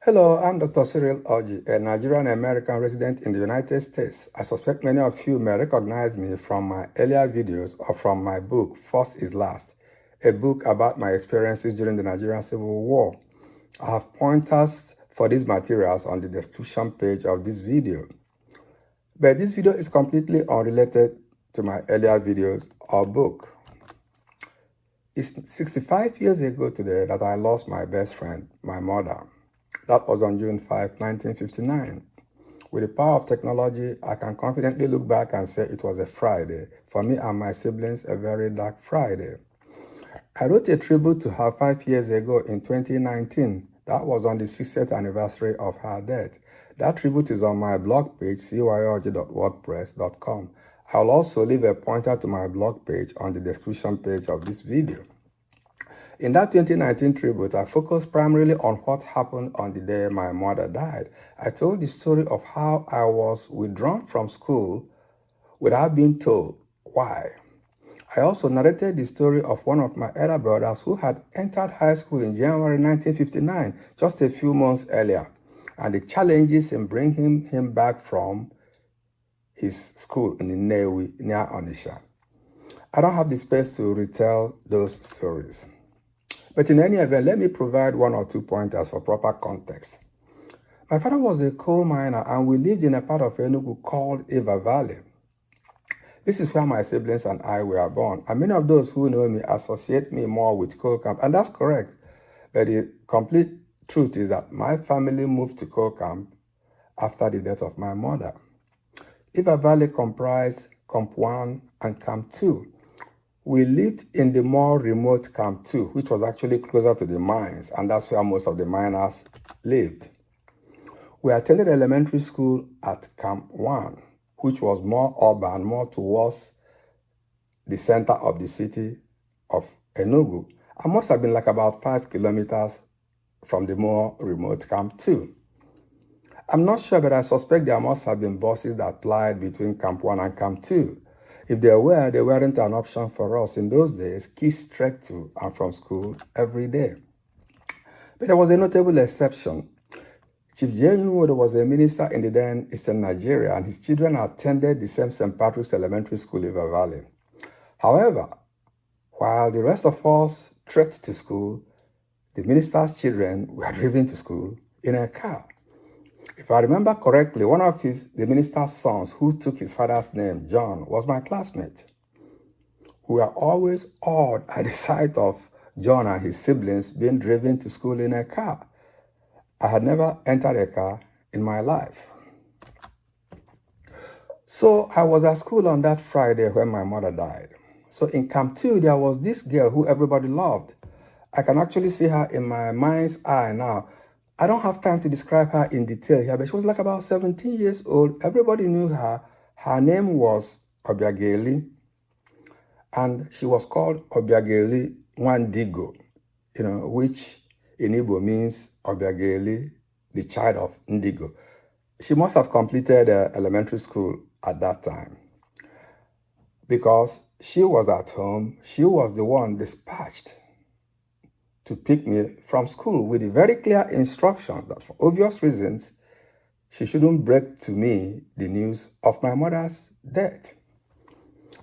Hello, I'm Dr. Cyril Oji, a Nigerian-American resident in the United States. I suspect many of you may recognize me from my earlier videos or from my book, First is Last, a book about my experiences during the Nigerian Civil War. I have pointers for these materials on the description page of this video. But this video is completely unrelated to my earlier videos or book. It's 65 years ago today that I lost my best friend, my mother. That was on June 5, 1959. With the power of technology, I can confidently look back and say it was a Friday. For me and my siblings, a very dark Friday. I wrote a tribute to her 5 years ago in 2019. That was on the 60th anniversary of her death. That tribute is on my blog page, cyorg.wordpress.com. I'll also leave a pointer to my blog page on the description page of this video. In that 2019 tribute, I focused primarily on what happened on the day my mother died. I told the story of how I was withdrawn from school without being told why. I also narrated the story of one of my elder brothers who had entered high school in January 1959, just a few months earlier, and the challenges in bringing him back from his school in Nnewi near Onitsha. I don't have the space to retell those stories. But in any event, let me provide one or two pointers for proper context. My father was a coal miner, and we lived in a part of Enugu called Eva Valley. This is where my siblings and I were born, and many of those who know me associate me more with coal camp, and that's correct. But the complete truth is that my family moved to coal camp after the death of my mother. Eva Valley comprised Camp 1 and Camp 2. We lived in the more remote Camp 2, which was actually closer to the mines, and that's where most of the miners lived. We attended elementary school at Camp 1, which was more urban, more towards the center of the city of Enugu. I must have been like about 5 kilometers from the more remote Camp 2. I'm not sure, but I suspect there must have been buses that plied between Camp 1 and Camp 2. If there were, they weren't an option for us. In those days, kids trekked to and from school every day. But there was a notable exception. Chief J. Wood was a minister in the then Eastern Nigeria, and his children attended the same St. Patrick's Elementary School in River Valley. However, while the rest of us trekked to school, the minister's children were driven to school in a car. If I remember correctly, one of the minister's sons who took his father's name, John, was my classmate. We were always awed at the sight of John and his siblings being driven to school in a car. I had never entered a car in my life. So I was at school on that Friday when my mother died. So in Camp 2, there was this girl who everybody loved. I can actually see her in my mind's eye now. I don't have time to describe her in detail here, but she was like about 17 years old. Everybody knew her. Her name was Obiageli, and she was called Obiageli Nwandigo, which in Igbo means Obiageli, the child of Ndigo. She must have completed elementary school at that time because she was at home. She was the one dispatched to pick me from school with the very clear instructions that for obvious reasons, she shouldn't break to me the news of my mother's death.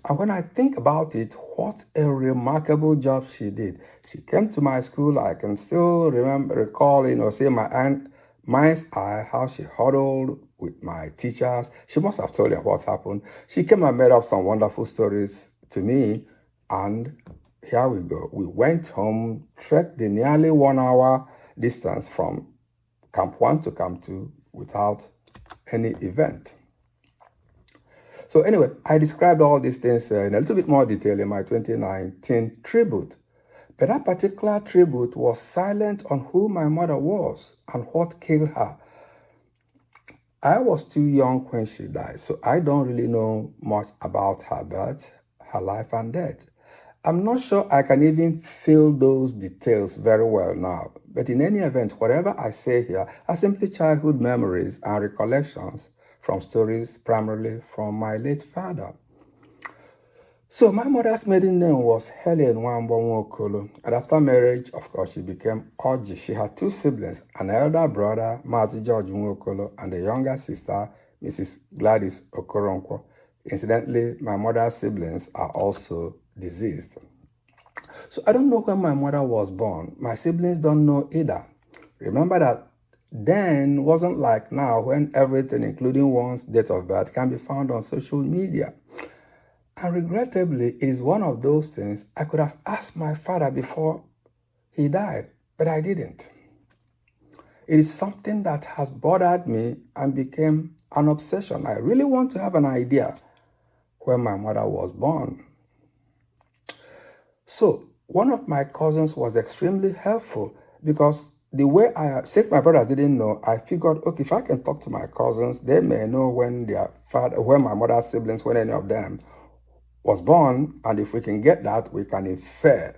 And when I think about it, what a remarkable job she did. She came to my school. I can still recall, see my aunt, mind's eye, how she huddled with my teachers. She must have told them what happened. She came and made up some wonderful stories to me, and here we go. We went home, trekked the nearly 1 hour distance from Camp 1 to Camp 2 without any event. So anyway, I described all these things in a little bit more detail in my 2019 tribute. But that particular tribute was silent on who my mother was and what killed her. I was too young when she died, so I don't really know much about her birth, her life, and death. I'm not sure I can even feel those details very well now, but in any event, whatever I say here are simply childhood memories and recollections from stories primarily from my late father. So my mother's maiden name was Helen Nwambonwokolo, and after marriage, of course, she became Oji. She had two siblings, an elder brother, Mazi George Nwokolo, and a younger sister, Mrs. Gladys Okoronkwo. Incidentally, my mother's siblings are also deceased. So I don't know when my mother was born. My siblings don't know either. Remember that then wasn't like now when everything, including one's date of birth, can be found on social media. And regrettably, it is one of those things I could have asked my father before he died, but I didn't. It is something that has bothered me and became an obsession. I really want to have an idea when my mother was born. So one of my cousins was extremely helpful because the way since my brothers didn't know, I figured, okay, if I can talk to my cousins, they may know when when my mother's siblings, when any of them was born, and if we can get that, we can infer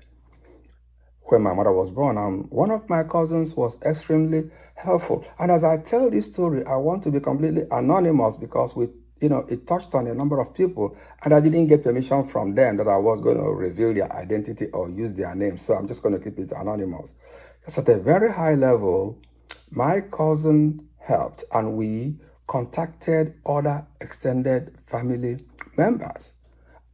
when my mother was born. And one of my cousins was extremely helpful. And as I tell this story, I want to be completely anonymous because it touched on a number of people, and I didn't get permission from them that I was going to reveal their identity or use their name. So I'm just going to keep it anonymous. Because at a very high level, my cousin helped, and we contacted other extended family members.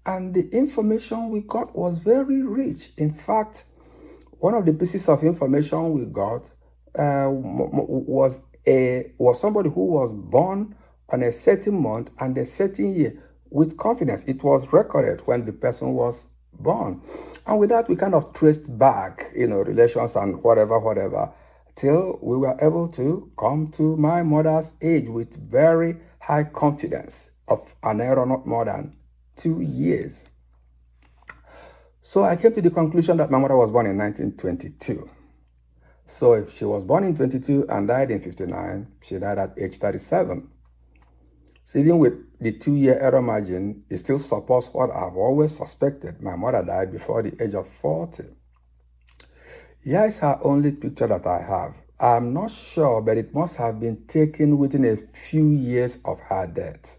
And the information we got was very rich. In fact, one of the pieces of information we got was somebody who was born on a certain month and a certain year with confidence. It was recorded when the person was born. And with that, we kind of traced back, relations and whatever, till we were able to come to my mother's age with very high confidence of an error not more than 2 years. So I came to the conclusion that my mother was born in 1922. So if she was born in 22 and died in 59, she died at age 37. So even with the 2-year error margin, it still supports what I've always suspected. My mother died before the age of 40. Here is her only picture that I have. I'm not sure, but it must have been taken within a few years of her death.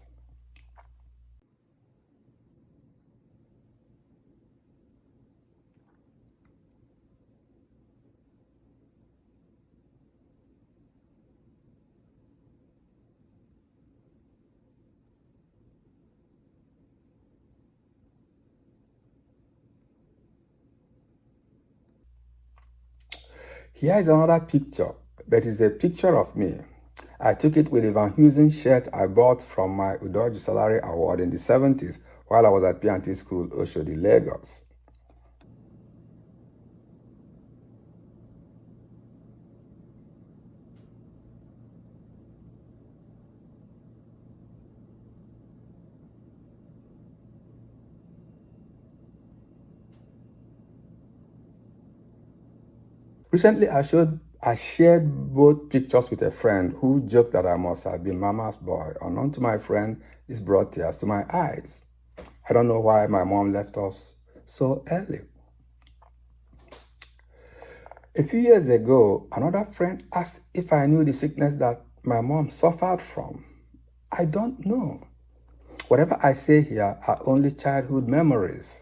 Here is another picture, but it's a picture of me. I took it with a Van Heusen shirt I bought from my Udoji Salary Award in the 70s while I was at P&T School, Oshodi, Lagos. Recently, I shared both pictures with a friend who joked that I must have been Mama's boy. Unknown to my friend, this brought tears to my eyes. I don't know why my mom left us so early. A few years ago, another friend asked if I knew the sickness that my mom suffered from. I don't know. Whatever I say here are only childhood memories.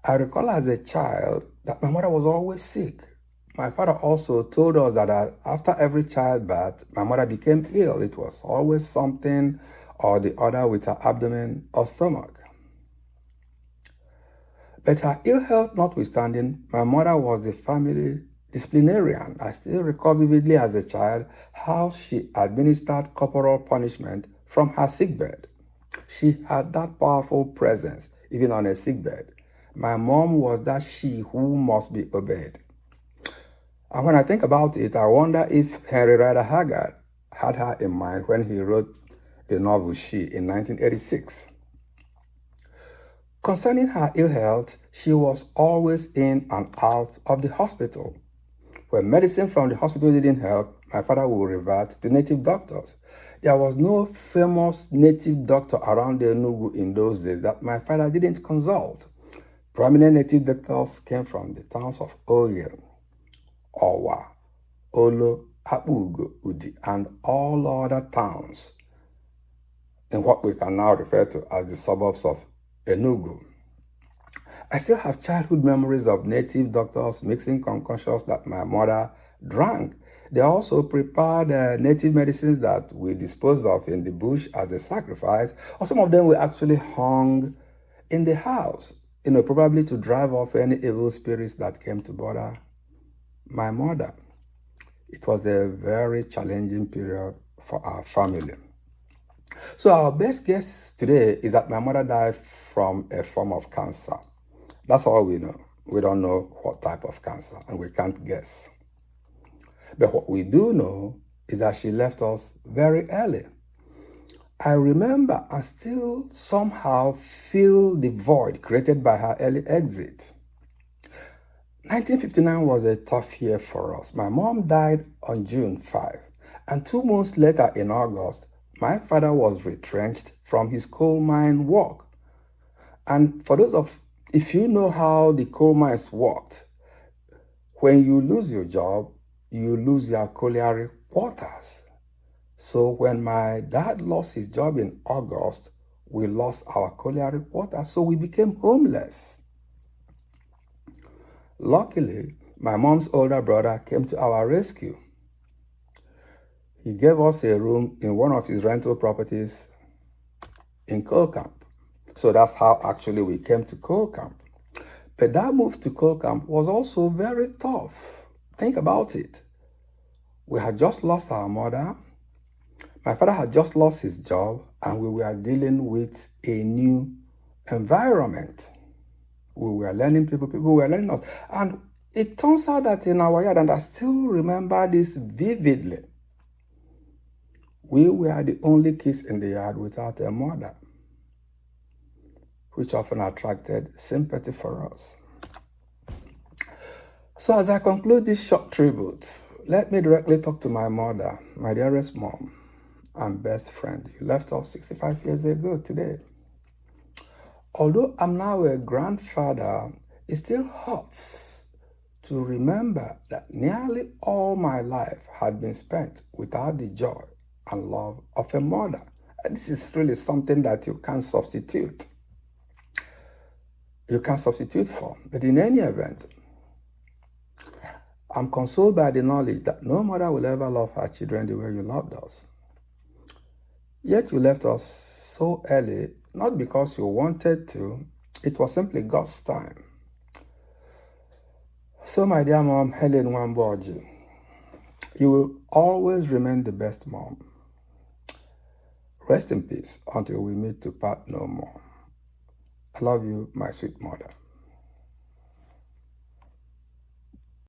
I recall as a child that my mother was always sick. My father also told us that after every childbirth, my mother became ill. It was always something or the other with her abdomen or stomach. But her ill health notwithstanding, my mother was the family disciplinarian. I still recall vividly as a child how she administered corporal punishment from her sickbed. She had that powerful presence, even on a sickbed. My mom was that she who must be obeyed. And when I think about it, I wonder if Henry Rider Haggard had her in mind when he wrote the novel She in 1986. Concerning her ill health, she was always in and out of the hospital. When medicine from the hospital didn't help, my father would revert to native doctors. There was no famous native doctor around the Enugu in those days that my father didn't consult. Prominent native doctors came from the towns of Oye, Owa, Olo, Abugo, Udi, and all other towns in what we can now refer to as the suburbs of Enugu. I still have childhood memories of native doctors mixing concoctions that my mother drank. They also prepared native medicines that we disposed of in the bush as a sacrifice, or some of them were actually hung in the house, probably to drive off any evil spirits that came to bother my mother. It was a very challenging period for our family. So our best guess today is that my mother died from a form of cancer. That's all we know. We don't know what type of cancer, and we can't guess. But what we do know is that she left us very early. I remember and still somehow feel the void created by her early exit. 1959 was a tough year for us. My mom died on June 5, and 2 months later in August, my father was retrenched from his coal mine work. And if you know how the coal mines worked, when you lose your job, you lose your colliery quarters. So when my dad lost his job in August, we lost our colliery quarters, so we became homeless. Luckily, my mom's older brother came to our rescue. He gave us a room in one of his rental properties in coal camp. So that's how actually we came to coal camp. But that move to coal camp was also very tough. Think about it. We had just lost our mother. My father had just lost his job, and we were dealing with a new environment. We were learning people were learning us. And it turns out that in our yard, and I still remember this vividly, we were the only kids in the yard without a mother, which often attracted sympathy for us. So as I conclude this short tribute, let me directly talk to my mother, my dearest mom and best friend. You left us 65 years ago today. Although I'm now a grandfather, it still hurts to remember that nearly all my life had been spent without the joy and love of a mother. And this is really something that you can't substitute. You can't substitute for. But in any event, I'm consoled by the knowledge that no mother will ever love her children the way you loved us. Yet you left us so early, not because you wanted to, it was simply God's time. So my dear mom, Helen Wamboji, you will always remain the best mom. Rest in peace until we meet to part no more. I love you, my sweet mother.